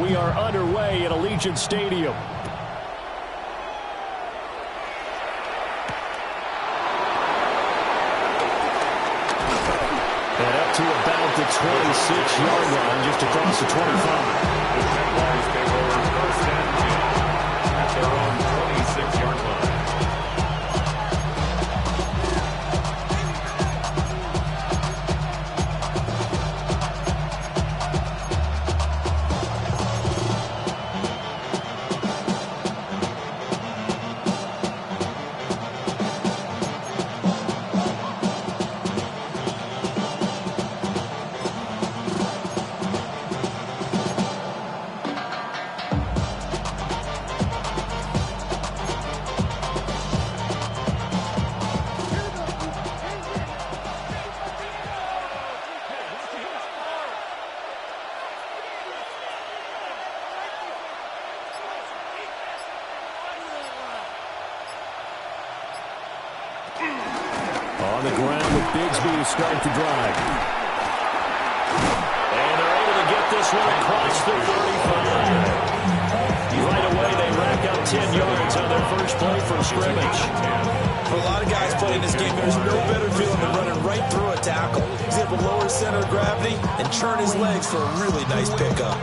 we are underway at Allegiant Stadium. And up to about the 26-yard line, just across the 25. The Jaguars take over first and 10 at their own 26-yard line. On the ground with Bigsby to start the drive. And they're able to get this one across the 35. Right away, they rack up 10 yards on their first play from scrimmage. For a lot of guys playing this game, there's no better feeling than running right through a tackle. He's able to lower his center of gravity and turn his legs for a really nice pickup.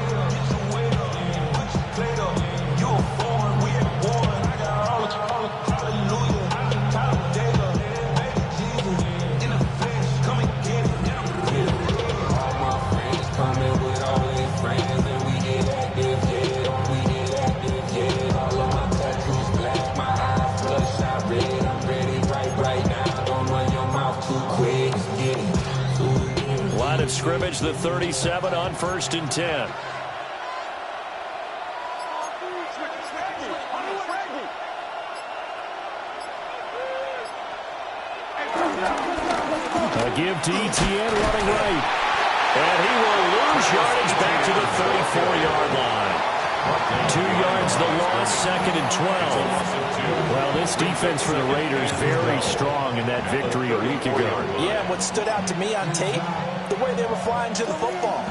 Line of scrimmage, the 37 on 1st and 10. A give to ETN running right. And he will lose yardage back to the 34-yard line. 2 yards the loss, 2nd and 12. Well, this defense for the Raiders very strong in that victory a week ago. Yeah, and what stood out to me on tape, the way they were flying to the football.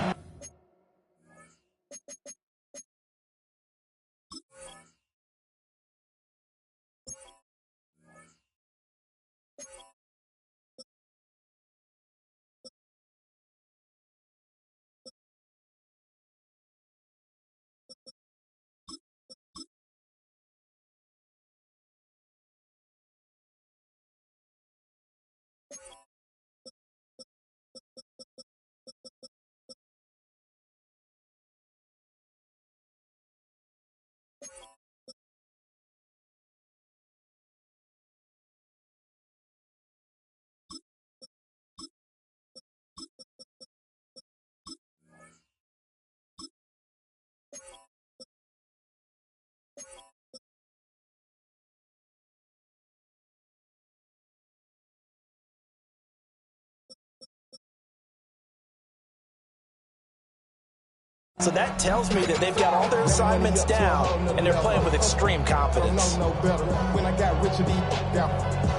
So that tells me that they've got all their assignments down, and they're playing with extreme confidence. No better. When I got Richard E.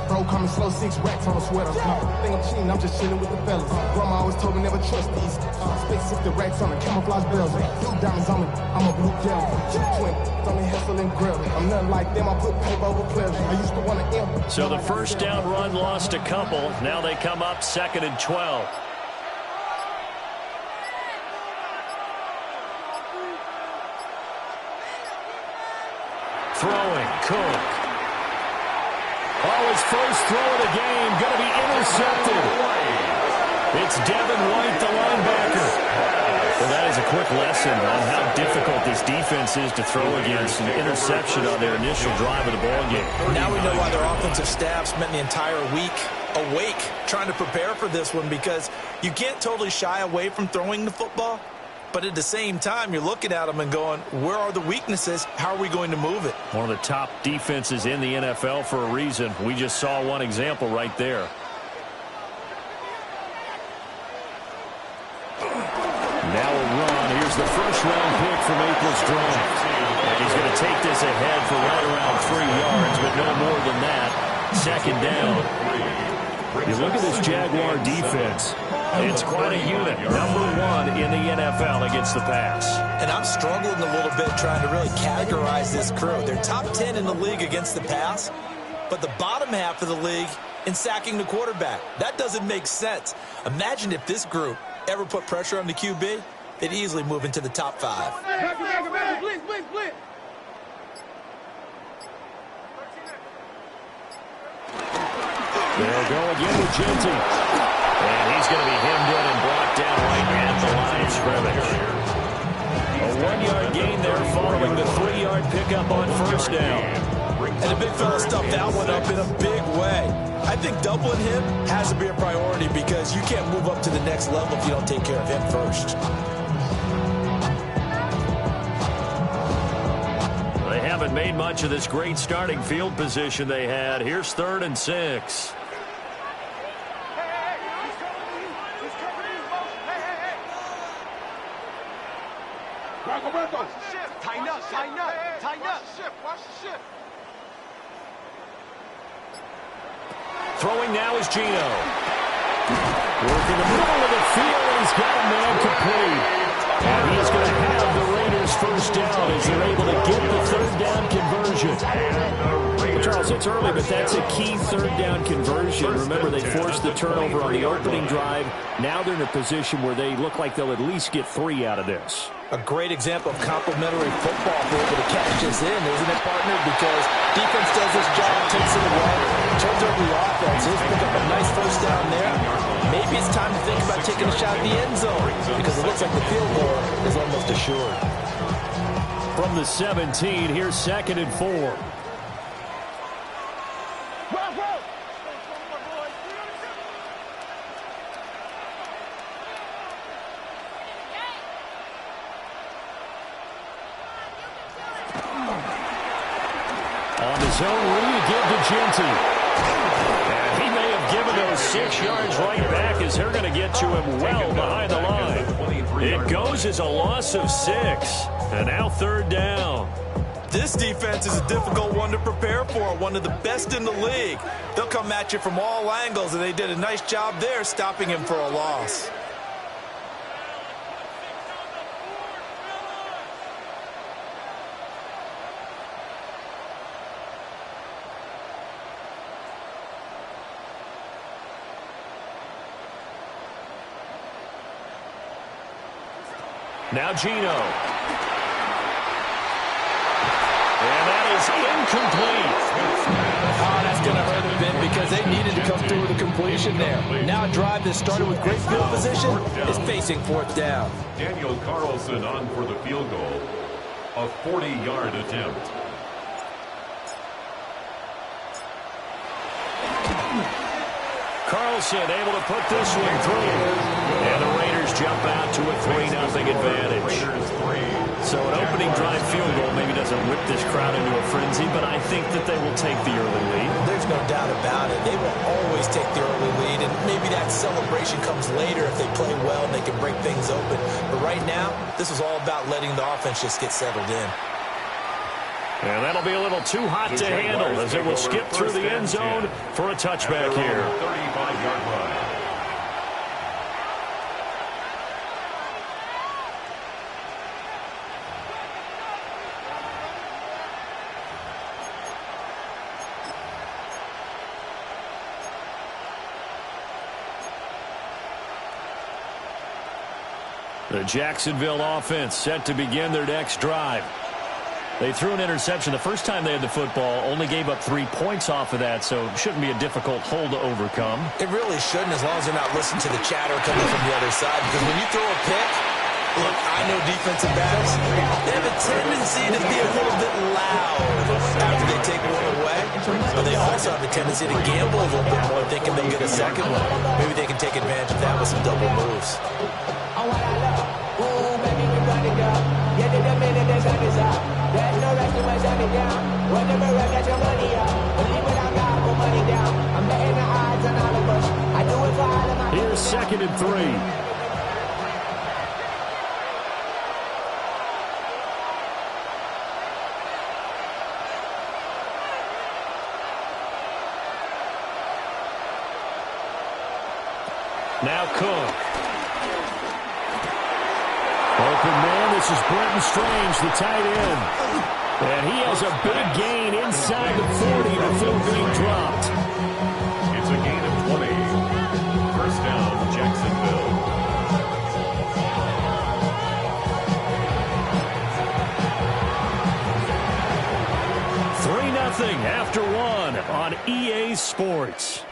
Bro, coming slow, 6 racks on a sweater. Think I'm cheating, I'm just chilling with the fellas. Grandma always told me never trust these. Space 60 racks on the camouflage bells. Blue diamonds on me, I'm a blue gel. Twin, on the hustle and grill. I'm nothing like them, I put paper over pleasure. I used to want to M. So the first down run lost a couple. Now they come up 2nd and 12. Throwing, Cook. Oh, his first throw of the game, going to be intercepted. It's Devin White, the linebacker. Well, that is a quick lesson on how difficult this defense is to throw against. An interception on their initial drive of the ballgame. Now we know why their offensive staff spent the entire week awake trying to prepare for this one, because you can't totally shy away from throwing the football. But at the same time, you're looking at them and going, where are the weaknesses? How are we going to move it? One of the top defenses in the NFL for a reason. We just saw one example right there. Now a run. Here's the first-round pick from April's draft. And he's going to take this ahead for right around 3 yards, but no more than that. 2nd down. You look at this Jaguar defense. It's quite a unit. #1 in the NFL against the pass. And I'm struggling a little bit trying to really categorize this crew. They're top 10 in the league against the pass, but the bottom half of the league in sacking the quarterback. That doesn't make sense. Imagine if this group ever put pressure on the QB, they'd easily move into the top 5. They'll go again with Genty. And he's going to be hemmed in and brought down right at the line of scrimmage. A 1-yard gain there following the 3-yard pickup on first down. And the big fella stuffed that one up in a big way. I think doubling him has to be a priority because you can't move up to the next level if you don't take care of him first. They haven't made much of this great starting field position they had. Here's 3rd and 6. Tighten up, tighten up, tighten up. Watch the shift. Throwing now is Geno. Working the middle of the field, and he's got a man complete. And he's going to have the Raiders first down as they're able to get the 3rd down conversion. Well, Charles, it's early, but that's a key 3rd down conversion. Remember, they forced the turnover on the opening drive. Now they're in a position where they look like they'll at least get 3 out of this. A great example of complementary football if we're able to catch this in, isn't it, partner? Because defense does this job, takes it away, turns over the offense. He'll pick up a nice first down there. Maybe it's time to think about taking a shot at the end zone because it looks like the field goal is almost assured. From the 17, here's 2nd and 4. On the zone read, give to Genty. And he may have given those 6 yards right back as they're going to get to him well behind the line. It goes as a loss of 6. And now 3rd down. This defense is a difficult one to prepare for, one of the best in the league. They'll come at you from all angles, and they did a nice job there stopping him for a loss. Now Geno. And that is incomplete. Oh, that's going to hurt a bit because they needed to come through with a completion there. Now a drive that started with great field position is facing 4th down. Daniel Carlson on for the field goal. A 40-yard attempt. Carlson able to put this one through. And the Raiders jump out to a 3-0 advantage. So an opening drive field goal maybe doesn't whip this crowd into a frenzy, but I think that they will take the early lead. There's no doubt about it. They will always take the early lead, and maybe that celebration comes later if they play well and they can break things open. But right now, this is all about letting the offense just get settled in. And that'll be a little too hot to handle as it will skip through the end zone for a touchback here. 35-yard line. The Jacksonville offense set to begin their next drive. They threw an interception the first time they had the football, only gave up 3 points off of that, so it shouldn't be a difficult hole to overcome. It really shouldn't, as long as they're not listening to the chatter coming from the other side, because when you throw a pick, look, I know defensive backs, they have a tendency to be a little bit loud after they take one away, but they also have a tendency to gamble a little bit more, thinking they'll get a second one. Maybe they can take advantage of that with some double moves. There's no rest in my shutting down. Whatever I got your money up. Believe what I got, put money down. I'm betting the odds on all of us. I do it for all of my... Here's 2nd and 3. Now Cook. Open man, this is Brenton Strange, the tight end. And he has a big gain inside the 40 before being dropped. It's a gain of 20. First down, Jacksonville. 3-0 after one on EA Sports.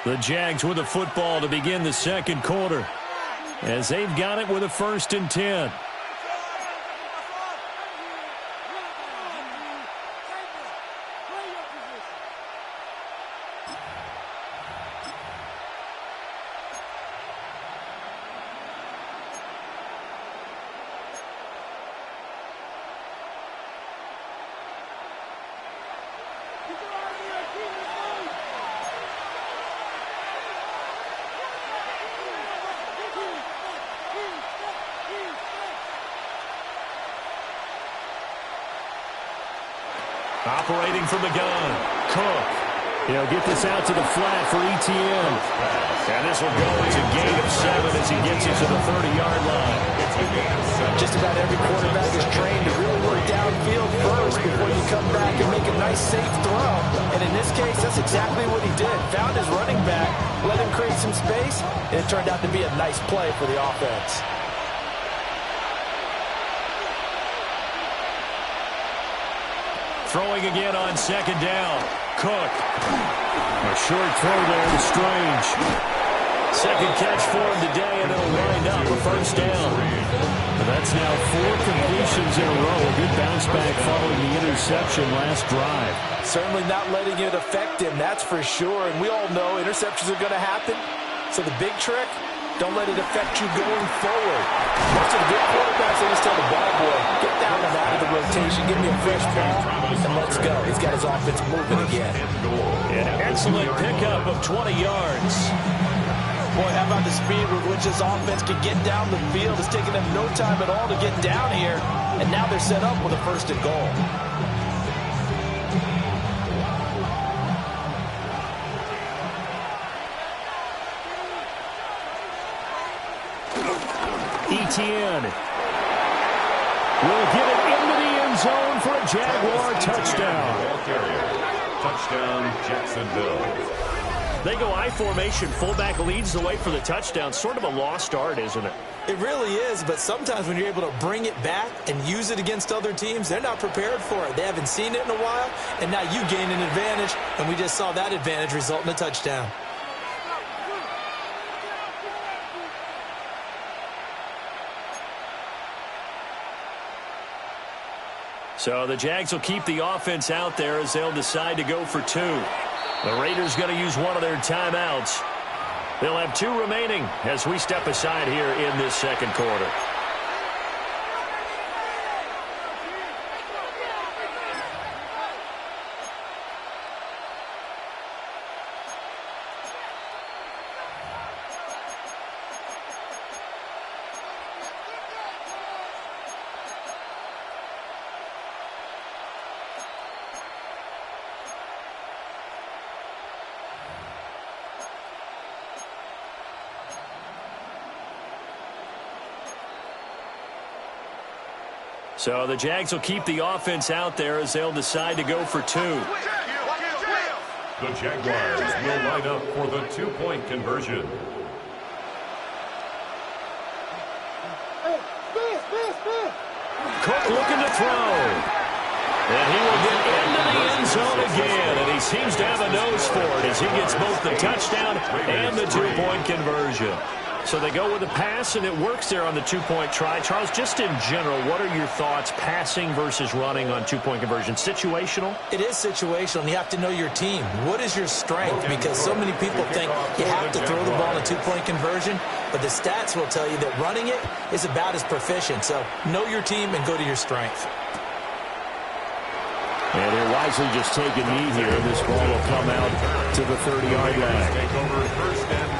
The Jags with the football to begin the second quarter, as they've got it with a 1st and 10. Operating from the gun, Cook. He'll get this out to the flat for ETN. And this will go as a gain of 7 as he gets it to the 30-yard line. Just about every quarterback is trained to really work downfield first before you come back and make a nice, safe throw. And in this case, that's exactly what he did. Found his running back, let him create some space, and it turned out to be a nice play for the offense. Throwing again on 2nd down. Cook. A short throw there to Strange. Second catch for him today, and it'll wind up a 1st down. And that's now 4 completions in a row. A good bounce back following the interception last drive. Certainly not letting it affect him, that's for sure. And we all know interceptions are going to happen. So the big trick, don't let it affect you going forward. Most of the good quarterbacks, they just tell the ball boy, get down and out of the rotation, give me a fresh ball, and let's go. He's got his offense moving again. An excellent pickup of 20 yards. Boy, how about the speed with which this offense can get down the field? It's taking them no time at all to get down here, and now they're set up with a 1st and goal. ETN will get it into the end zone for a Jaguar touchdown. Touchdown, Jacksonville. They go I formation. Fullback leads the way for the touchdown. Sort of a lost art, isn't it? It really is, but sometimes when you're able to bring it back and use it against other teams, they're not prepared for it. They haven't seen it in a while, and now you gain an advantage, and we just saw that advantage result in a touchdown. So the Jags will keep the offense out there as they'll decide to go for 2. The Raiders going to use one of their timeouts. They'll have 2 remaining as we step aside here in this second quarter. So the Jags will keep the offense out there as they'll decide to go for 2. The Jaguars will line up for the 2-point conversion. Cook looking to throw. And he will get into the end zone again. And he seems to have a nose for it as he gets both the touchdown and the 2-point conversion. So they go with a pass, and it works there on the 2-point try. Charles, just in general, what are your thoughts passing versus running on 2-point conversion? Situational? It is situational, and you have to know your team. What is your strength? Because so many people think you have to throw the ball in a 2-point conversion, but the stats will tell you that running it is about as proficient. So know your team and go to your strength. And they're wisely just taking knee here, and this ball will come out to the 30-yard line. Take over 1st and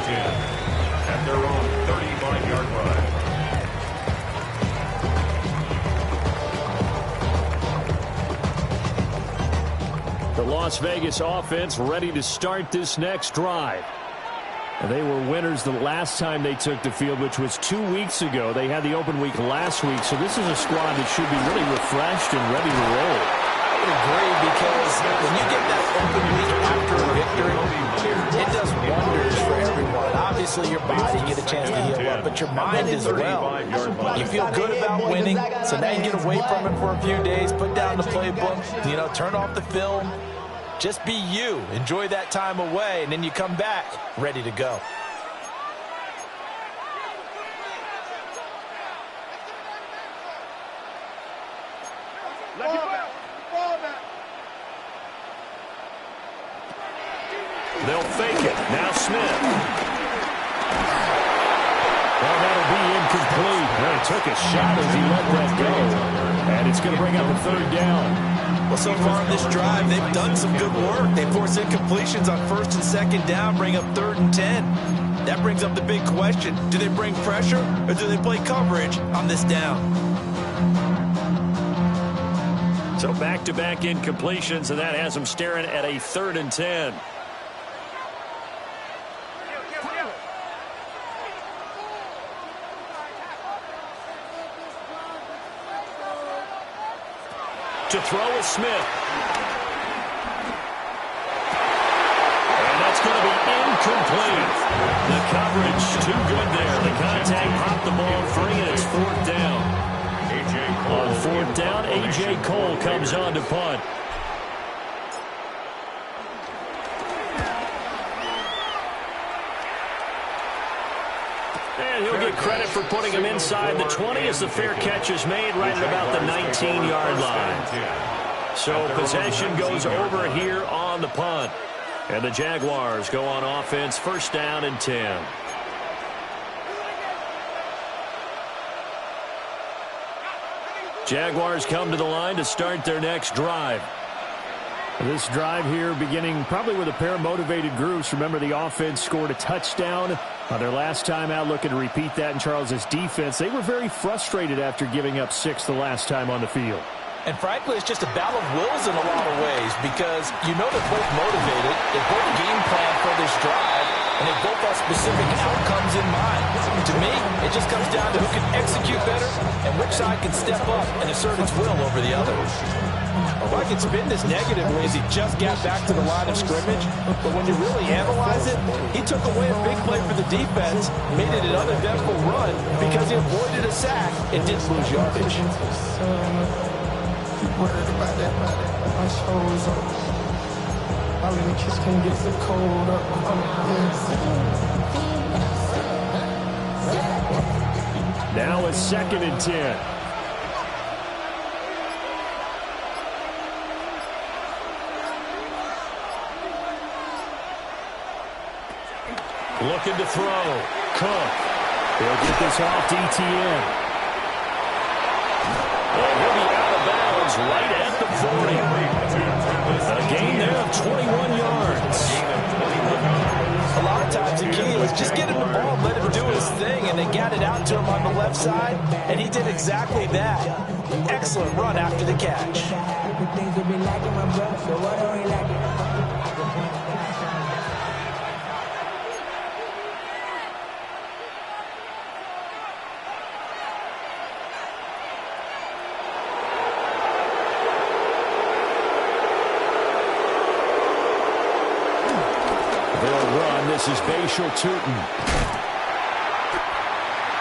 10. At their own 35-yard line. The Las Vegas offense ready to start this next drive. And they were winners the last time they took the field, which was 2 weeks ago. They had the open week last week, so this is a squad that should be really refreshed and ready to roll. I would agree, because when you get that open week after a victory, it does wonders for everyone. Obviously, your body get a chance to heal up, but your mind as well. You feel good about winning, so now you get away from it for a few days, put down the playbook, turn off the film. Just be you. Enjoy that time away, and then you come back ready to go. They'll fake it. Now Smith. Well, that'll be incomplete. Well, he took a shot as he let that go. And it's going to bring up a third down. Well, so far in this drive, they've done some good work. They force incompletions on 1st and 2nd down, bring up 3rd and 10. That brings up the big question. Do they bring pressure, or do they play coverage on this down? So back-to-back incompletions, and that has them staring at a 3rd and 10. To throw is Smith. And that's going to be incomplete. The coverage too good there. The contact popped the ball free, and it's 4th down. On 4th down, A.J. Cole comes on to punt. And he'll get credit for putting him inside the 20 as the fair catch is made right at about the 19-yard line. So possession goes over here on the punt. And the Jaguars go on offense, 1st down and 10. Jaguars come to the line to start their next drive. This drive here beginning probably with a pair of motivated groups. Remember, the offense scored a touchdown on their last time out, looking to repeat that in Charles's defense. They were very frustrated after giving up 6 the last time on the field. And frankly, it's just a battle of wills in a lot of ways, because they're both motivated, they both game plan for this drive, and they both have specific outcomes in mind. To me, it just comes down to who can execute better and which side can step up and assert its will over the other. If I could spin this negatively as he just got back to the line of scrimmage, but when you really analyze it, he took away a big play for the defense, made it an uneventful run because he avoided a sack and didn't lose yardage. Worried about that, my shoulders up. All in the kiss can't get the cold up. Now it's 2nd and 10. Looking to throw. Cook. They'll get this off to ETN. And he'll be out of bounds right at the 40. A gain there of 21 yards. A lot of times the key is just get him the ball, let him do his thing, and they got it out to him on the left side, and he did exactly that. Excellent run after the catch. This is Bashal Tootin.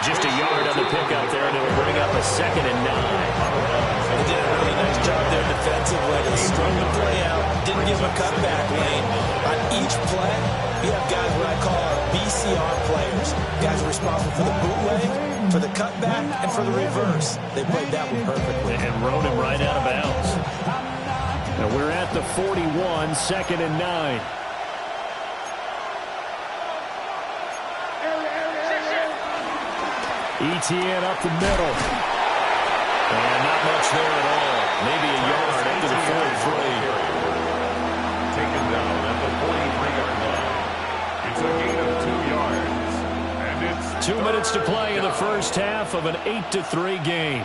Just a yard on the pickup there, and it'll bring up a 2nd and 9. They did a really nice job there defensively. They strung the play out, didn't give him a cutback lane. On each play, you have guys what I call BCR players. Guys are responsible for the bootleg, for the cutback, and for the reverse. They played that one perfectly. And rode him right out of bounds. And we're at the 41, 2nd and 9. ETN up the middle. And not much there at all. Maybe a yard into the 43. Taken down at the 43-yard line. It's a gain of 2 yards. And it's 2 minutes to play in the first half of an 8-3 game.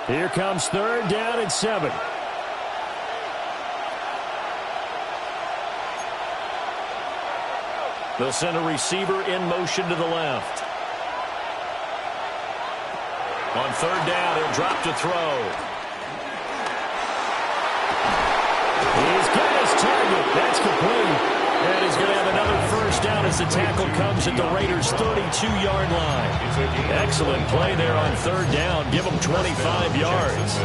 Here comes 3rd down and 7. They'll send a receiver in motion to the left. On 3rd down, he'll drop to throw. He's got his target. That's complete. And he's going to have another 1st down as the tackle comes at the Raiders' 32-yard line. Excellent play there on 3rd down. Give him 25 yards.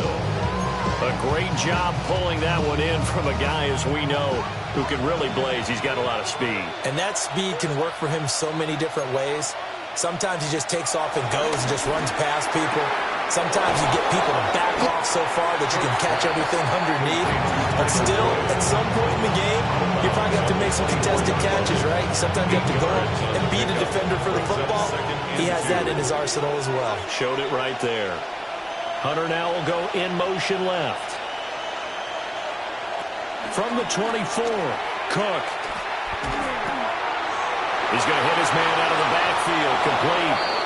A great job pulling that one in from a guy, as we know, who can really blaze. He's got a lot of speed. And that speed can work for him so many different ways. Sometimes he just takes off and goes and just runs past people. Sometimes you get people to back off so far that you can catch everything underneath. But still, at some point in the game, you probably have to make some contested catches, right? Sometimes you have to go and beat a defender for the football. He has that in his arsenal as well. Showed it right there. Hunter now will go in motion left. From the 24, Cook. He's going to hit his man out of the backfield, complete.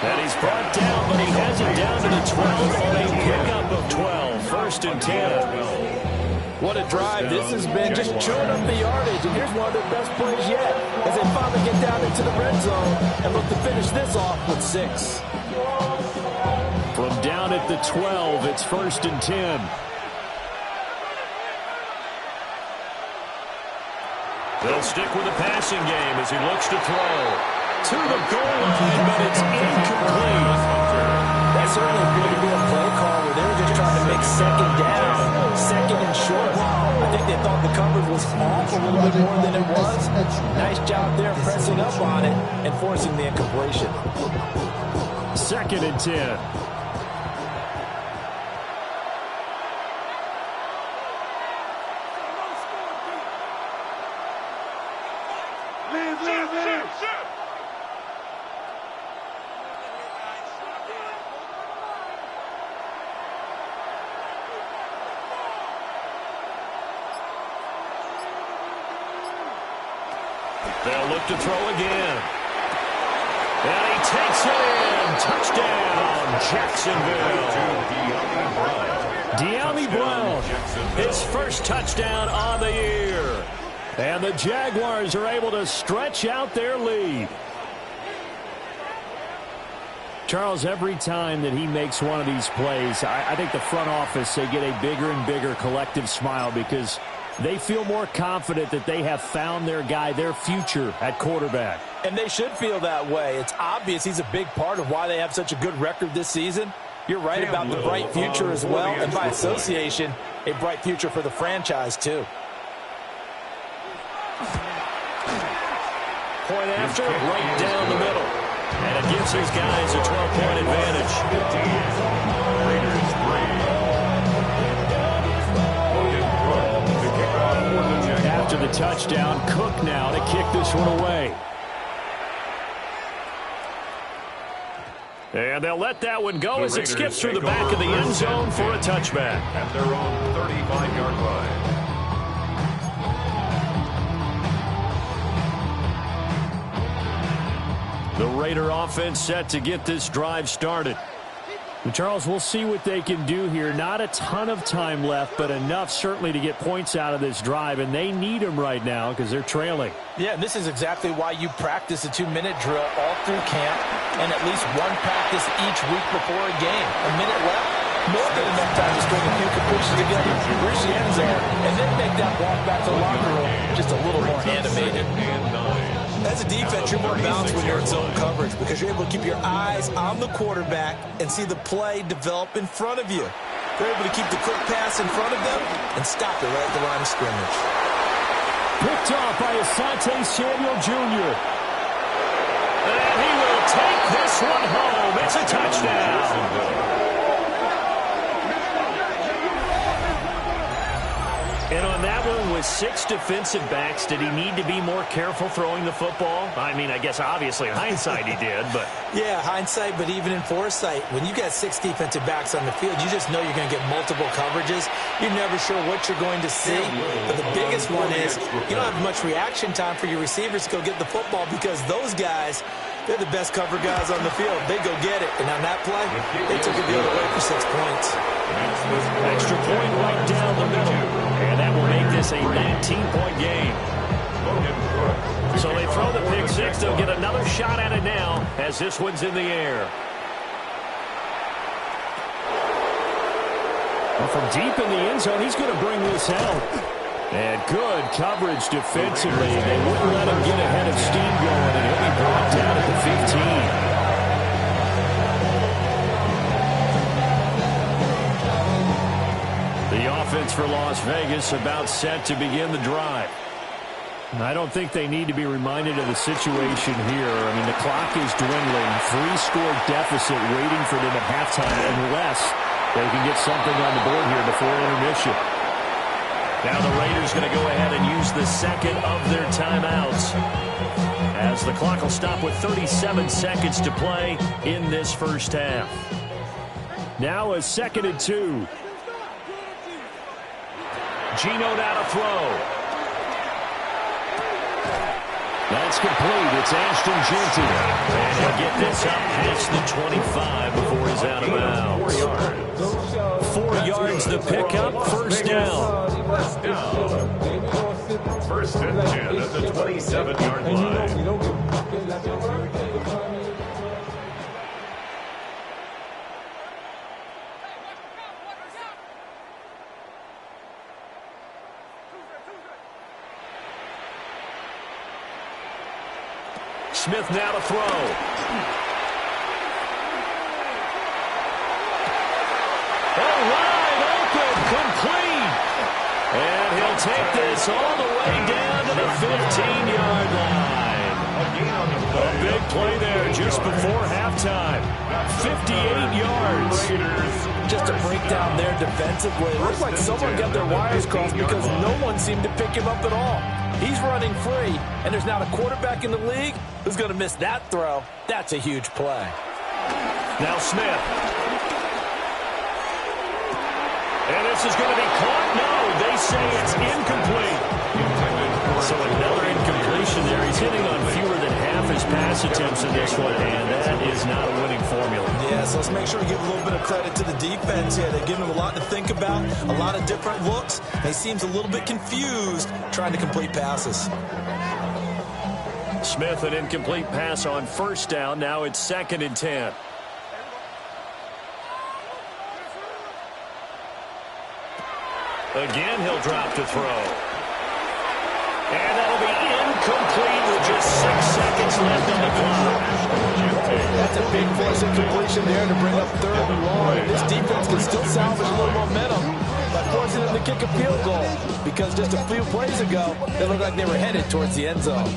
And he's brought down, but he has it down to the 12 on a pickup of 12. 1st and 10. What a drive this has been, just chewing up the yardage. And here's one of their best plays yet as they finally get down into the red zone and look to finish this off with 6. From down at the 12, it's 1st and 10. They'll stick with the passing game as he looks to throw. To the goal line, but it's incomplete. That certainly appeared to be a play call where they were just trying to make 2nd down, 2nd and short. I think they thought the coverage was off a little bit more than it was. Nice job there pressing up on it and forcing the incompletion. 2nd and 10. They'll look to throw again. And he takes it in. Touchdown, Jacksonville. De'Ami Brown, his 1st touchdown on the year. And the Jaguars are able to stretch out their lead. Charles, every time that he makes one of these plays, I think the front office, they get a bigger and bigger collective smile because they feel more confident that they have found their guy, their future at quarterback. And they should feel that way. It's obvious he's a big part of why they have such a good record this season. You're right about the bright future as well, and by association, a bright future for the franchise too. Point after, right down the middle. And it gives his guys a 12-point advantage. After the touchdown, Cook now to kick this one away. And they'll let that one go as it skips through the back of the end zone for a touchback. At their own 35-yard line. The Raider offense set to get this drive started. And Charles, we'll see what they can do here. Not a ton of time left, but enough certainly to get points out of this drive, and they need them right now because they're trailing. Yeah, and this is exactly why you practice a 2-minute drill all through camp and at least one practice each week before a game. A minute left, more than enough time to string a few completions together, reach the end zone, and then make that walk back to the locker room just a little more animated. As a defense, you're more balanced when you're in zone coverage because you're able to keep your eyes on the quarterback and see the play develop in front of you. They're able to keep the quick pass in front of them and stop it right at the line of scrimmage. Picked off by Asante Samuel Jr. And he will take this one home. It's a touchdown. And on that one, with 6 defensive backs, did he need to be more careful throwing the football? I mean, I guess obviously in hindsight he did, but... Yeah, hindsight, but even in foresight, when you got 6 defensive backs on the field, you just know you're going to get multiple coverages. You're never sure what you're going to see. But the biggest one is you don't have much reaction time for your receivers to go get the football because those guys, They're the best cover guys on the field. They go get it. And on that play, they took it the other way for 6 points. Extra point right down the middle. And that will make this a 19-point game. So they throw the pick six. They'll get another shot at it now as this one's in the air. Well, from deep in the end zone, he's going to bring this out. And good coverage defensively. They wouldn't let him get ahead of steam going, and he'll be brought down at the 15. The offense for Las Vegas about set to begin the drive. I don't think they need to be reminded of the situation here. I mean, the clock is dwindling. 3-score deficit waiting for them at halftime unless they can get something on the board here before intermission. Now the Raiders going to go ahead and use the second of their timeouts, as the clock will stop with 37 seconds to play in this first half. Now a 2nd and 2. Geno now to throw. That's complete. It's Ashton Jeanty. And he'll get this up past the 25 before he's out of bounds. 4 yards the pickup, first down. First and 10 at the 27-yard line. Smith now to throw. Wide open, complete. And he'll take this all the way down to the 15-yard line. A big play there just before halftime. 58 yards. Just a breakdown there defensively. It looks like someone got their wires crossed because no one seemed to pick him up at all. He's running free, and there's not a quarterback in the league who's going to miss that throw. That's a huge play. Now Smith. And this is going to be caught. No, they say it's incomplete. So another incompletion there. He's hitting on fewer than half his pass attempts in this one, and that is not a winning formula. Yeah, so let's make sure we give a little bit of credit to the defense here. They've given him a lot to think about, a lot of different looks. He seems a little bit confused trying to complete passes. Smith, an incomplete pass on first down. Now it's 2nd and 10. Again, he'll drop to throw. And that'll be incomplete with just 6 seconds left on the clock. That's a big force incompletion there to bring up 3rd and long. And this defense can still salvage a little momentum by forcing them to kick a field goal. Because just a few plays ago, they looked like they were headed towards the end zone.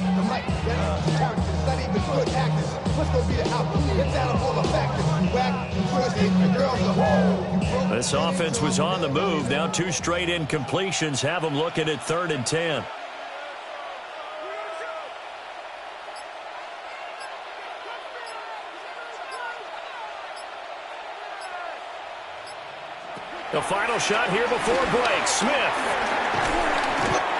This offense was on the move. Now 2 straight incompletions have them looking at 3rd and 10. The final shot here before break. Smith.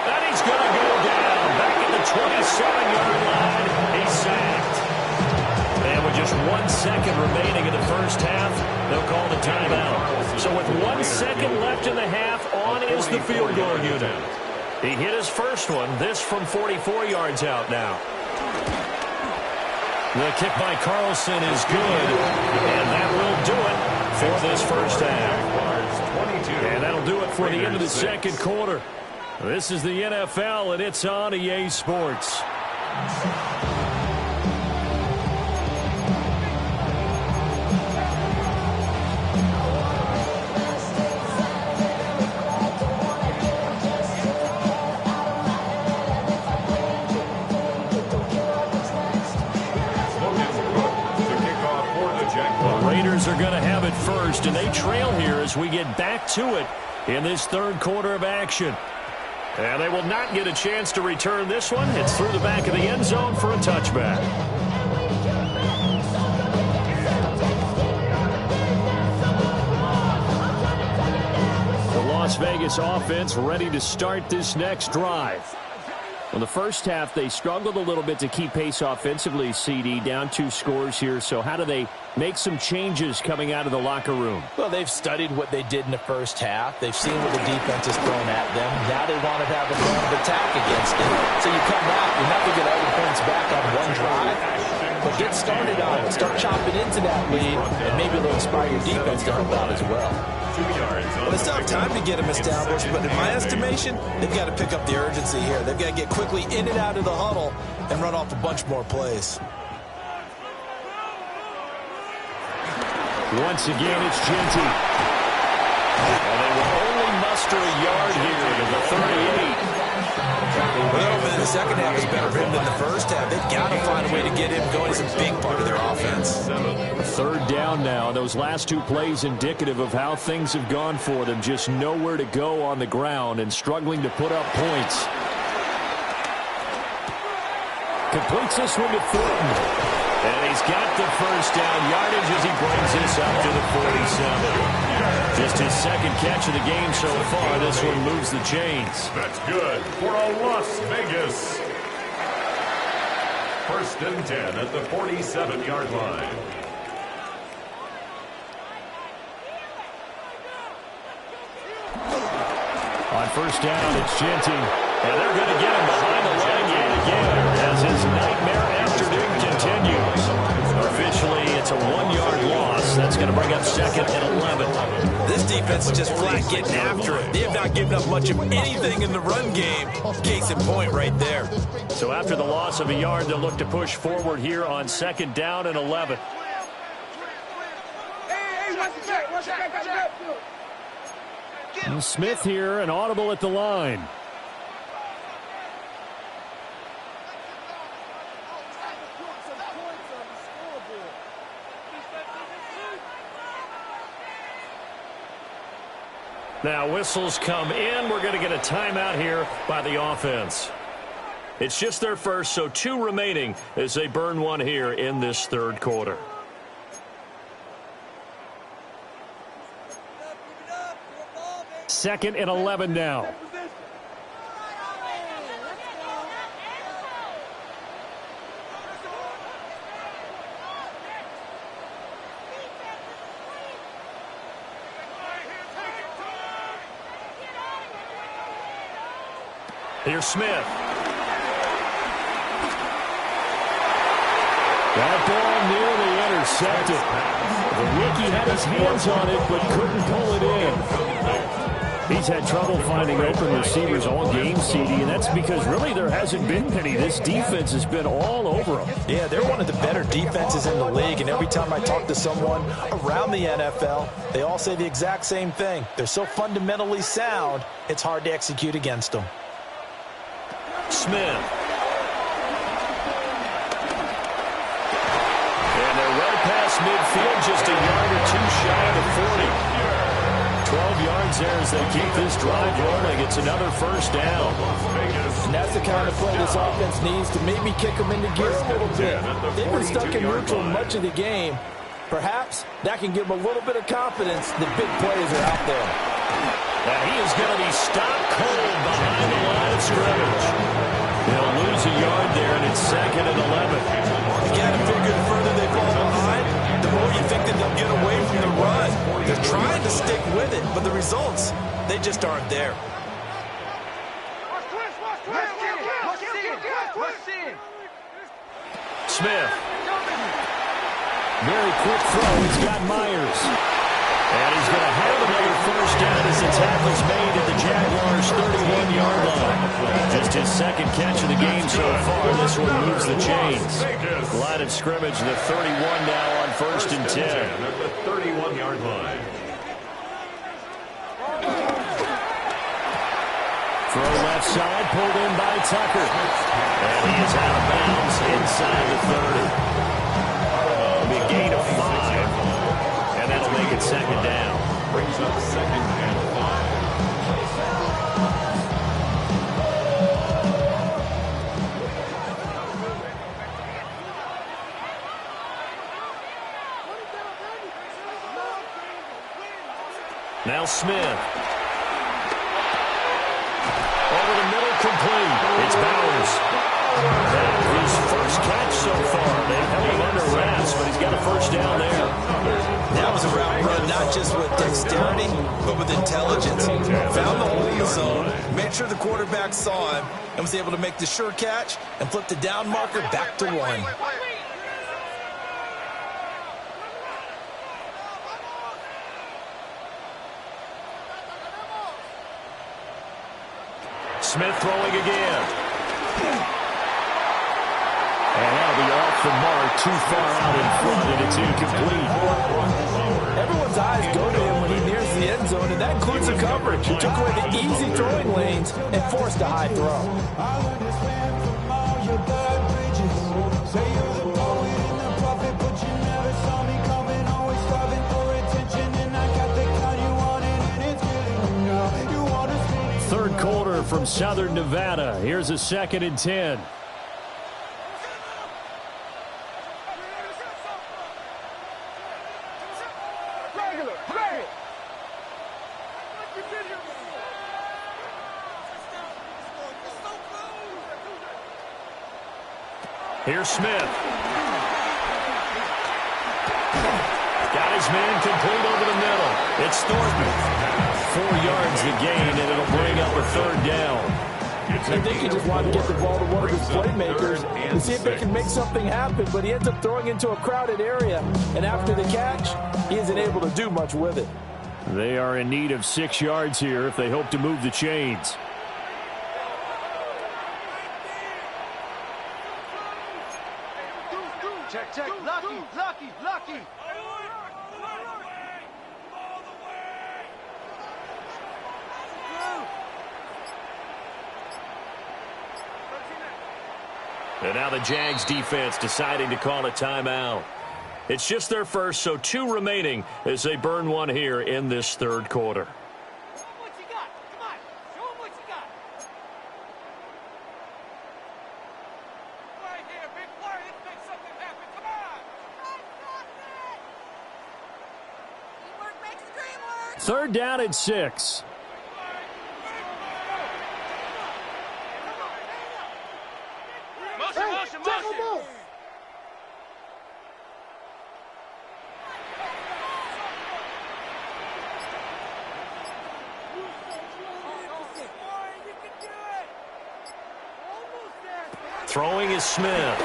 And he's going to go down. Back at the 27-yard line. He's sacked. And with just 1 second remaining in the first half, they'll call the timeout. So with 1 second left in the half, on is the field goal unit. He hit his first one. This from 44 yards out now. The kick by Carlson is good. And that will do it for this first half. And that'll do it for the end of the second quarter. This is the NFL, and it's on EA Sports. Raiders are going to have it first, and they trail here as we get back to it in this 3rd quarter of action. And they will not get a chance to return this one. It's through the back of the end zone for a touchback. The Las Vegas offense ready to start this next drive. Well, the first half, they struggled a little bit to keep pace offensively, CD, down 2 scores here. So how do they make some changes coming out of the locker room? Well, they've studied what they did in the first half. They've seen what the defense has thrown at them. Now they want to have a plan of attack against it. So you come out, you're not going to get all the points back on one drive, but get started on it. Start chopping into that lead, and maybe they'll inspire your defense to help out as well. Well, they still have time to get them established, but in my estimation, they've got to pick up the urgency here. They've got to get quickly in and out of the huddle and run off a bunch more plays. Once again, it's Genty. And they will only muster a yard here to the 38. Well, the second half is better for him than the first half. They've got to find a way to get him going. He's a big part of their offense. 3rd down now. Those last 2 plays indicative of how things have gone for them. Just nowhere to go on the ground and struggling to put up points. Completes this one to Thornton. And he's got the first down yardage as he brings this up to the 47. Just his second catch of the game so far. This one moves the chains. That's good for a Las Vegas. 1st and 10 at the 47-yard line. On 1st down, it's Genty. And they're going to get him behind the line yet again as his nightmare afternoon continues. Officially, it's a 1-yard loss. That's going to bring up 2nd and 11. This defense is just flat getting after it. They have not given up much of anything in the run game. Case in point right there. So after the loss of a yard, they'll look to push forward here on 2nd down and 11. And Smith here, an audible at the line. Now whistles come in. We're going to get a timeout here by the offense. It's just their first, so 2 remaining as they burn one here in this 3rd quarter. Second and 11 now. Here's Smith. That ball nearly intercepted. The rookie had his hands on it, but couldn't pull it in. He's had trouble finding open receivers all game, CD, and that's because really there hasn't been many. This defense has been all over them. Yeah, they're one of the better defenses in the league, and every time I talk to someone around the NFL, they all say the exact same thing. They're so fundamentally sound, it's hard to execute against them. Smith. And they're well past midfield, just a yard or 2 shy of the 40. 12 yards there as they keep this drive rolling. It's another 1st down. And that's the kind of play this offense needs to maybe kick them into gear a little bit. They've been stuck in neutral much of the game. Perhaps that can give them a little bit of confidence. The big plays are out there. And he is going to be stopped cold behind the line of scrimmage. They'll lose a yard there, and it's 2nd and 11. You got to figure the further they fall behind, the more you think that they'll get away from the run. They're trying to stick with it, but the results, they just aren't there. Smith. Very quick throw. He's got Myers. And he's going to have another 1st down as the tackle's made at the Jaguars' 31-yard line. Just his 2nd catch of the game so far. This one moves the chains. Line of scrimmage, the 31 now on 1st and 10. At the 31-yard line. Throw left side, pulled in by Tucker. And he is out of bounds inside the 30. It'll be a gain of 5. And that'll make it 2nd down. Brings up 2nd and 5. Now Smith. Over the middle, complete. It's Bowers. with intelligence. Found the hole in the zone, made sure the quarterback saw him, and was able to make the sure catch and flip the down marker back to 1. Smith throwing again. And that'll be off the mark, too far out in front, and it's incomplete. Everyone's eyes go to him when he nears the end zone, and that includes the coverage. He took away the easy throwing lanes and forced a high throw. Third quarter from Southern Nevada. Here's a 2nd and 10. Here's Smith. Got his man complete over the middle. It's Thornton. 4 yards the gain, and it'll bring up a 3rd down. I think he just wanted to get the ball to one of his playmakers to see if they can make something happen, but he ends up throwing into a crowded area, and after the catch, he isn't able to do much with it. They are in need of 6 yards here if they hope to move the chains. Check. Lucky. And now the Jags defense deciding to call a timeout. It's just their first, so 2 remaining as they burn one here in this 3rd quarter. Show them what you got. Come on. Show them what you got. Play here, big play. Let's make something happen. Come on. Teamwork makes the dream work. 3rd down and 6. Motion. Throwing is Smith. And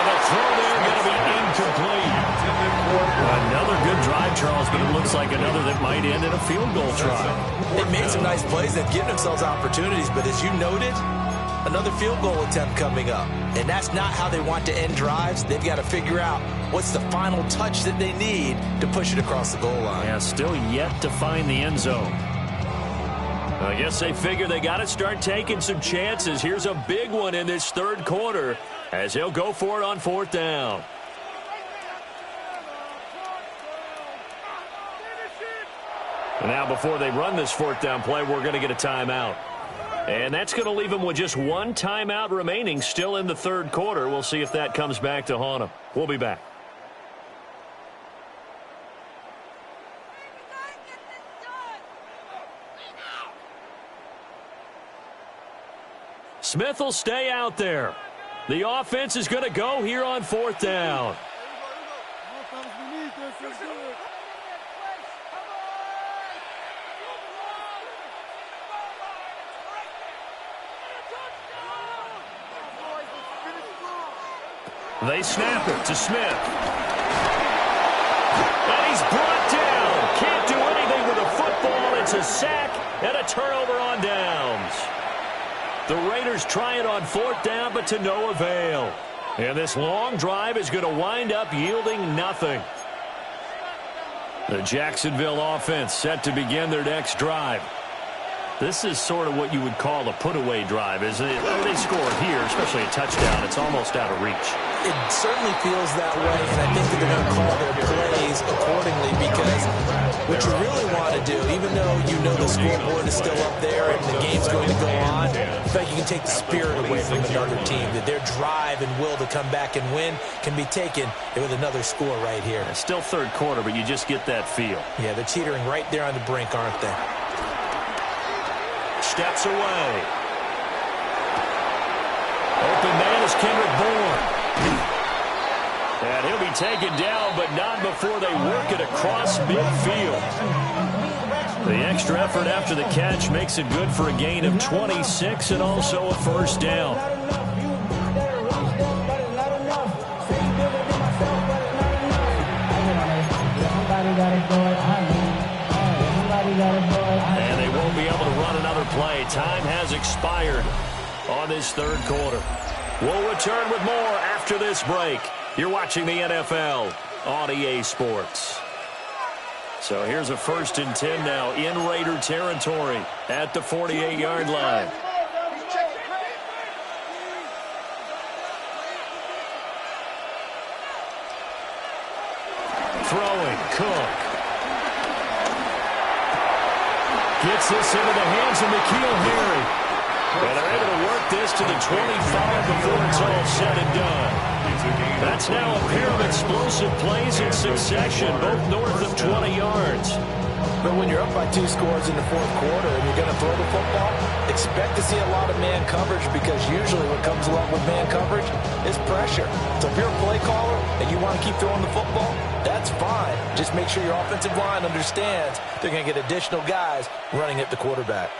the throw there going to be incomplete. Another good drive, Charles, but it looks like another that might end in a field goal try. They made some nice plays. They've given themselves opportunities, but as you noted, another field goal attempt coming up. And that's not how they want to end drives. They've got to figure out what's the final touch that they need to push it across the goal line. Yeah, still yet to find the end zone. I guess they figure they got to start taking some chances. Here's a big one in this 3rd quarter as he'll go for it on 4th down. And now before they run this 4th down play, we're going to get a timeout. And that's going to leave them with just 1 timeout remaining still in the 3rd quarter. We'll see if that comes back to haunt them. We'll be back. Smith will stay out there. The offense is going to go here on 4th down. They snap it to Smith. And he's brought down. Can't do anything with a football. It's a sack and a turnover on downs. The Raiders try it on 4th down, but to no avail. And this long drive is going to wind up yielding nothing. The Jacksonville offense set to begin their next drive. This is sort of what you would call a put-away drive, isn't it? They score here, especially a touchdown. It's almost out of reach. It certainly feels that way, and I think that they're going to call their plays accordingly because what you really want to do, even though you know the scoreboard is still up there and the game's going to go on, in fact, you can take the spirit away from another team, that their drive and will to come back and win can be taken with another score right here. It's still 3rd quarter, but you just get that feel. Yeah, they're teetering right there on the brink, aren't they? Steps away. Open man is Kendrick Bourne. And he'll be taken down, but not before they work it across midfield. The extra effort after the catch makes it good for a gain of 26 and also a first down. And they won't be able to run another play. Time has expired on this third quarter. We'll return with more after this break. You're watching the NFL on EA Sports. So here's a 1st and 10 now in Raider territory at the 48-yard line. Throwing, Cook. Gets this into the hands of N'Keal Harry. And they're able to work this to the 25 before it's all said and done. That's now a pair of explosive plays in succession, both north of 20 yards. But when you're up by 2 scores in the fourth quarter and you're going to throw the football, expect to see a lot of man coverage because usually what comes along with man coverage is pressure. So if you're a play caller and you want to keep throwing the football, that's fine. Just make sure your offensive line understands they're going to get additional guys running at the quarterback.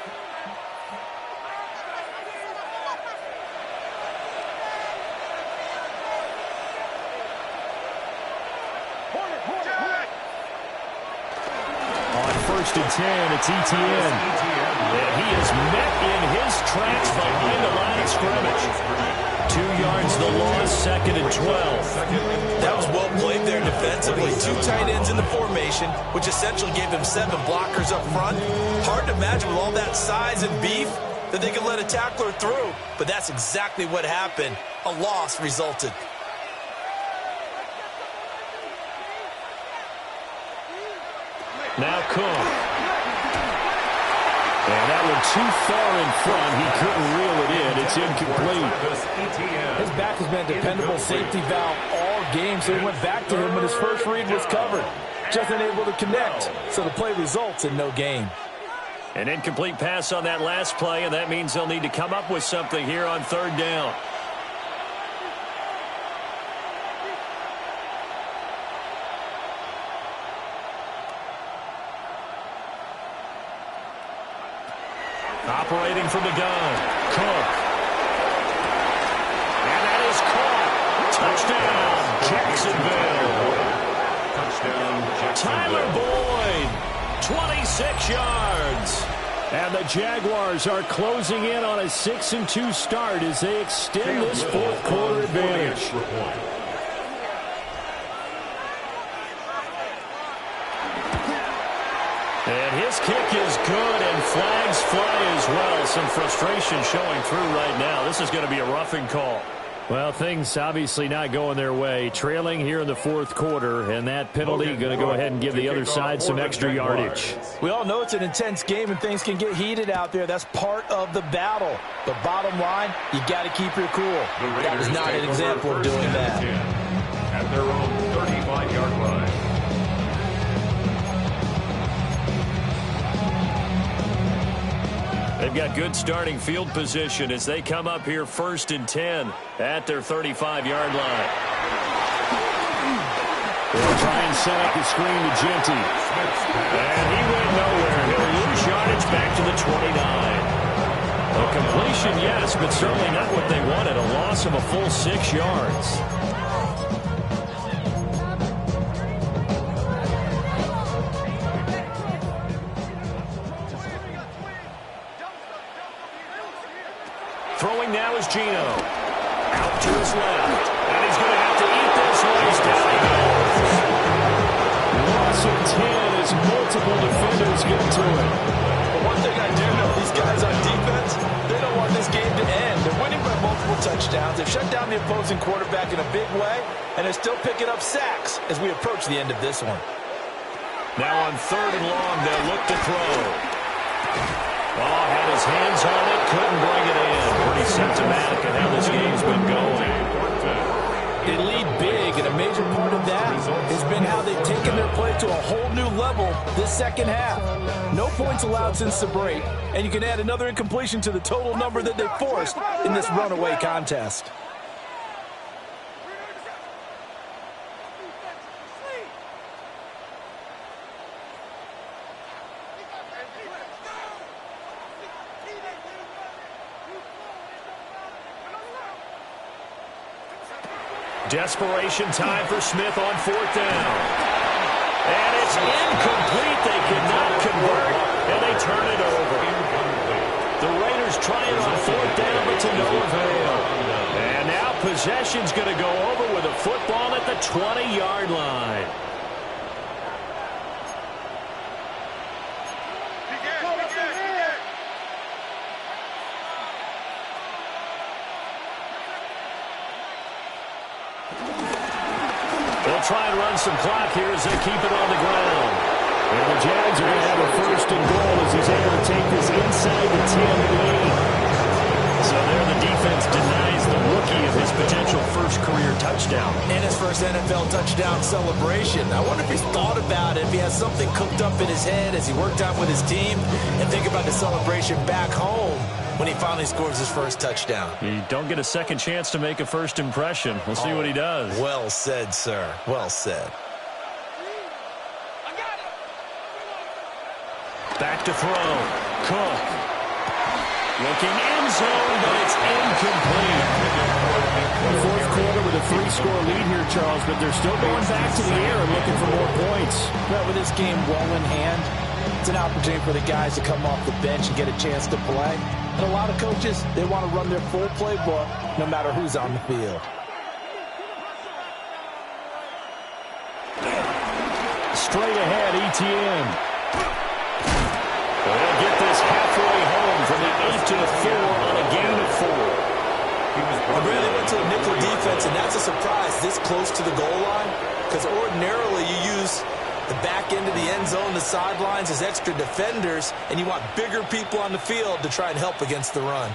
First and 10, it's Etienne. And he is met in his tracks behind the line of scrimmage. 2 yards the loss, 2nd and 12. That was well played there defensively. 2 tight ends in the formation, which essentially gave them 7 blockers up front. Hard to imagine with all that size and beef that they could let a tackler through. But that's exactly what happened. A loss resulted. Now Cook. And that one too far in front. He couldn't reel it in. It's incomplete. His back has been a dependable safety valve all game, so he went back to him when his first read was covered. Just unable to connect, so the play results in no gain. An incomplete pass on that last play, and that means they'll need to come up with something here on 3rd down. Operating from the gun, Cook. And that is caught. Touchdown, Jacksonville. Tyler Boyd, 26 yards. And the Jaguars are closing in on a 6-2 start as they extend this fourth quarter advantage. And his kick is good, and flags fly as well. Some frustration showing through right now. This is going to be a roughing call. Well, things obviously not going their way. Trailing here in the fourth quarter, and that penalty going to go ahead and give the other side some extra yardage. We all know it's an intense game, and things can get heated out there. That's part of the battle. But bottom line, you got to keep your cool. That was not an example of doing that. At their own 35-yard line. They've got good starting field position as they come up here 1st and 10 at their 35-yard line. They'll try and set up the screen to Genty. And he went nowhere. He'll lose yardage back to the 29. A completion, yes, but certainly not what they wanted. A loss of a full 6 yards. Throwing now is Gino. Out to his left. And he's going to have to eat this one. He's down he goes. Loss of 10 as multiple defenders get to it. But one thing I do know, these guys on defense, they don't want this game to end. They're winning by multiple touchdowns. They've shut down the opposing quarterback in a big way, and they're still picking up sacks as we approach the end of this one. Now on 3rd and long, they'll look to throw. Oh, had his hands on it, couldn't bring it in. Pretty symptomatic of how this game's been going. They lead big, and a major part of that has been how they've taken their play to a whole new level this second half. No points allowed since the break, and you can add another incompletion to the total number that they forced in this runaway contest. Desperation time for Smith on 4th down. And it's incomplete. They cannot convert, and they turn it over. The Raiders trying on 4th down, but to no avail. And now possession's going to go over with a football at the 20-yard line. They'll try and run some clock here as they keep it on the ground. And the Jags are going to have a 1st and goal as he's able to take this inside the 10 lead. So there the defense denies the rookie of his potential first career touchdown. And his first NFL touchdown celebration. I wonder if he's thought about it, if he has something cooked up in his head as he worked out with his team, and think about the celebration back home when he finally scores his first touchdown. You don't get a second chance to make a first impression. We'll see what he does. Well said, sir. Well said. Back to throw. Cook. Looking end zone, but it's incomplete. The 4th quarter with a 3-score lead here, Charles, but they're still going back to the air and looking for more points. Well, with this game well in hand, it's an opportunity for the guys to come off the bench and get a chance to play. And a lot of coaches, they want to run their full playbook no matter who's on the field. Straight ahead, ETN. They'll get this halfway home from the 8 to the 4 on a gain of 4. They went to a nickel defense, and that's a surprise this close to the goal line, because ordinarily you use the back end of the end zone, the sidelines as extra defenders, and you want bigger people on the field to try and help against the run.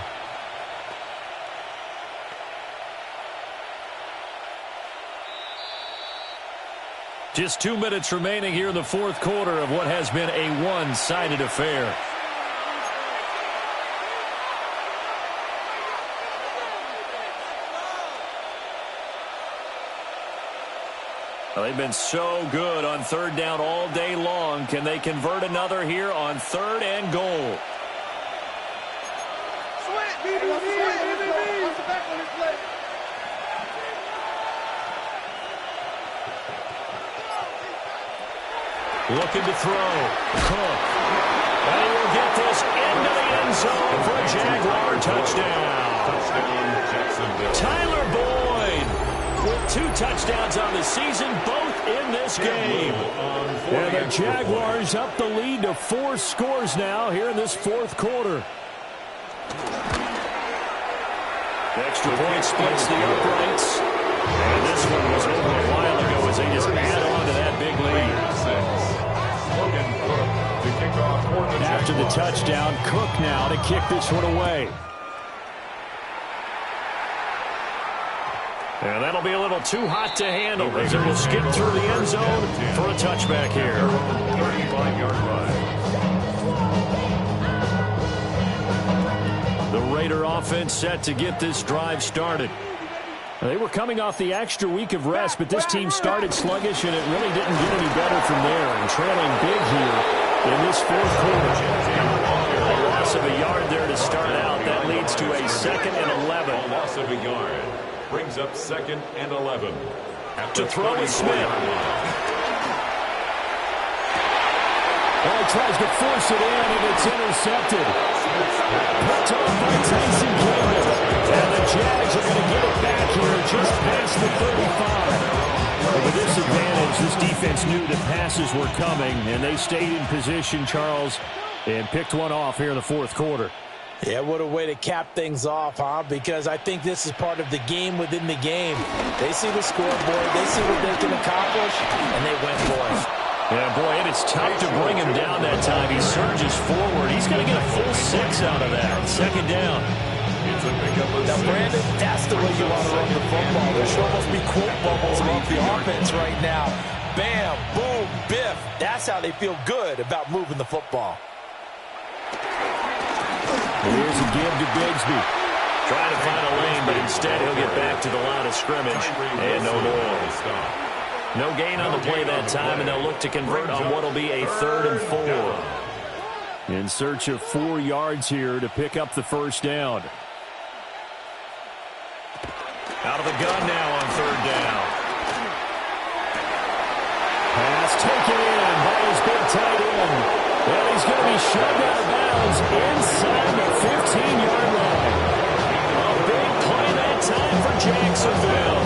Just 2 minutes remaining here in the 4th quarter of what has been a one-sided affair. Well, they've been so good on 3rd down all day long. Can they convert another here on 3rd and goal? Looking to throw. Cook. And he will get this into the end zone for a Jaguar touchdown. Tyler Boyd with 2 touchdowns on the season, both in this game. And the Jaguars up the lead to 4 scores now here in this 4th quarter. The extra point splits the uprights. And this one was over a while ago as they just add on to that big lead. After the touchdown, Cook now to kick this one away. And that'll be a little too hot to handle as it will skip through the end zone for a touchback here. 35-yard line. The Raider offense set to get this drive started. They were coming off the extra week of rest, but this team started sluggish, and it really didn't get any better from there. And trailing big here in this 4th quarter. A loss of a yard there to start out. That leads to a 2nd and 11. A loss of a yard brings up 2nd and 11. To throw is Smith. Well, he tries to force it in, and it's intercepted. Picked off by Tyson Campbell. And the Jags are going to get it back here just past the 35. But with this advantage, this defense knew that passes were coming, and they stayed in position, Charles, and picked one off here in the 4th quarter. Yeah, what a way to cap things off, huh? Because I think this is part of the game within the game. They see the scoreboard, they see what they can accomplish, and they went for it. Yeah, boy, and it's tough to bring him down that time. He surges forward. He's going to get a full 6 out of that. 2nd down. Now, Brandon, that's the way you want to run the football. There should almost be quote bubbles off the offense right now. Bam, boom, biff. That's how they feel good about moving the football. Here's a give to Bigsby. Trying to find a lane, but instead he'll get back to the line of scrimmage. And no more. No gain on the play that time, and they'll look to convert on what will be a 3rd and 4. In search of 4 yards here to pick up the 1st down. Out of the gun now on third down. Pass taken in by his big tight end. And he's going to be shoved out of bounds inside the 15-yard line. A big play that time for Jacksonville.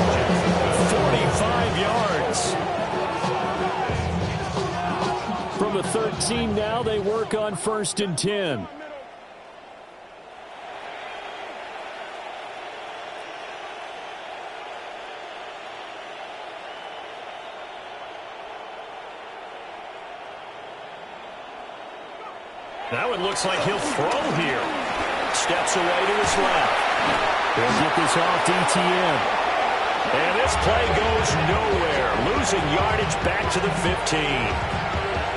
45 yards. From the 13 now, they work on 1st and 10. Now it looks like he'll throw here. Steps away to his left. They'll get this off DTN. And this play goes nowhere. Losing yardage back to the 15.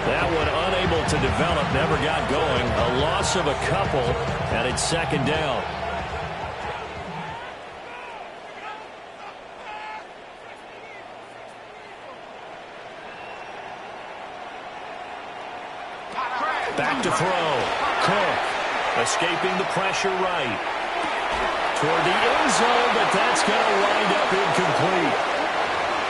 That one unable to develop, never got going. A loss of a couple, and it's second down. Back to throw. Cook escaping the pressure right. Toward the end zone, but that's going to wind up incomplete.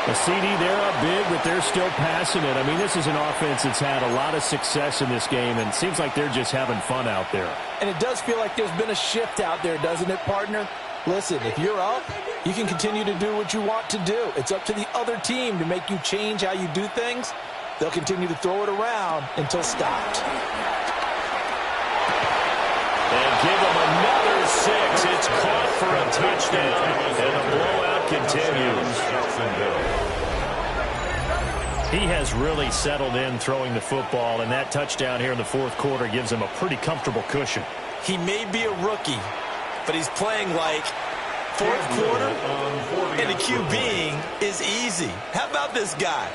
A CD, they're up big, but they're still passing it. I mean, this is an offense that's had a lot of success in this game, and it seems like they're just having fun out there. And it does feel like there's been a shift out there, doesn't it, partner? Listen, if you're up, you can continue to do what you want to do. It's up to the other team to make you change how you do things. They'll continue to throw it around until stopped. And give them another 6. It's caught for a touchdown, and the blowout continues. He has really settled in throwing the football, and that touchdown here in the fourth quarter gives him a pretty comfortable cushion. He may be a rookie, but he's playing like fourth quarter, and the QBing is easy. How about this guy?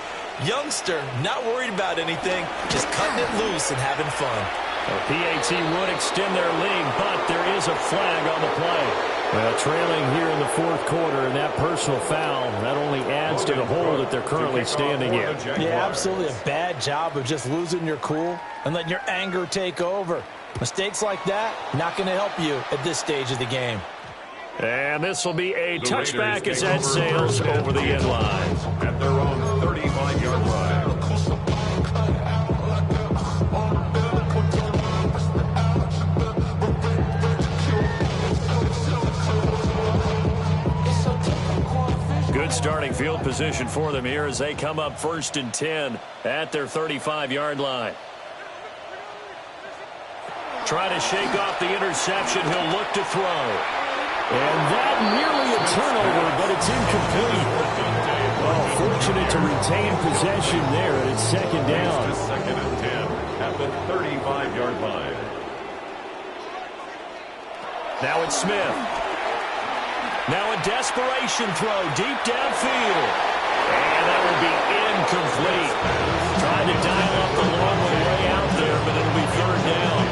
Youngster, not worried about anything, just cutting it loose and having fun. Well, PAT would extend their lead, but there is a flag on the play. Well, trailing here in the fourth quarter, and that personal foul, that only adds to the hole that they're currently standing in. Yeah, absolutely a bad job of just losing your cool and letting your anger take over. Mistakes like that, not going to help you at this stage of the game. And this will be a touchback as that sails over the end line. At their own 35-yard line. Good starting field position for them here as they come up 1st and 10 at their 35-yard line. Try to shake off the interception. He'll look to throw. And that nearly a turnover, but it's incomplete. Well, fortunate to retain possession there, and it's second down. It's 2nd and 10 at the 35-yard line. Now it's Smith. Now a desperation throw deep downfield. And that will be incomplete. Trying to dial up the long way out there, but it'll be third down.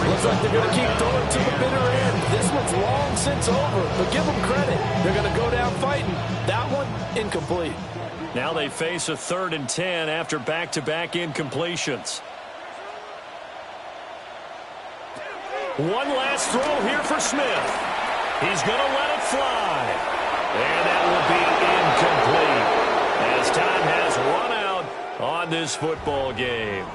Looks like they're going to keep throwing to the bitter end. This one's long since over, but give them credit. They're going to go down fighting. That one, incomplete. Now they face a 3rd and 10 after back-to-back incompletions. One last throw here for Smith. He's going to let it fly. And that will be incomplete as time has run out on this football game.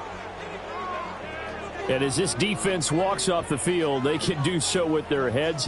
And as this defense walks off the field, they can do so with their heads